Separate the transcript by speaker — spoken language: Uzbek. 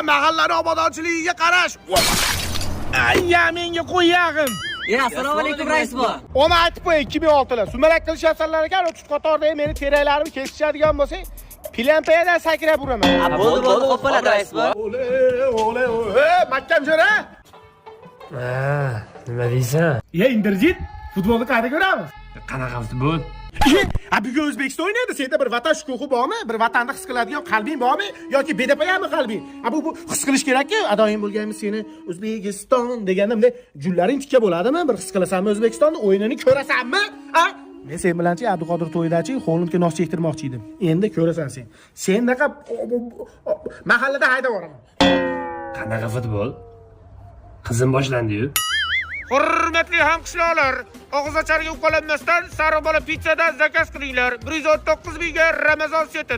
Speaker 1: mahallani obodonchiligiga qarash. Ayya, menga qo'yag'im.
Speaker 2: Assalomu alaykum rais bu.
Speaker 1: Ona aytib qo'y 2006lar. Sumalak qilishyapsanlar ekan, o'tib qatorda meni teraklarimni kesishadigan bo'lsang, Pilampeyadan sakrab uraman.
Speaker 2: Bo'ldi, xo'p bo'ladi rais bu.
Speaker 1: Ole, makkam jo'ra.
Speaker 3: Nima deysan?
Speaker 1: Indirjit, futbolni qayerda ko'ramiz?
Speaker 3: Qanaqa futbol?
Speaker 1: Bugun O'zbekiston o'ynaydi. Senda bir vatan shukuhi bormi? Bir vatanni his qiladigan qalbing bormi? Yoki bedapayami qalbing? Bu his qilish kerak-ku. Adoyim bo'lganmiz seni O'zbekiston deganda bunday jullaring tikka bo'ladimi? Bir his qilasanmi O'zbekistonni? O'yinini ko'rasanmi? Men sen bilanchi Abduqodir to'yidachi Xo'lundga nos chektirmoqchi edim. Endi ko'rasan sen. Sendaqa mahallada haydab boraman.
Speaker 3: Qanaqa futbol? Qizim boshlandi-yu.
Speaker 1: Hurmatli hamqishloqlar, og'izacharga uqalanmasdan sariq bola pizzadan zakaz qilinglar. 119 mingga Ramazon seti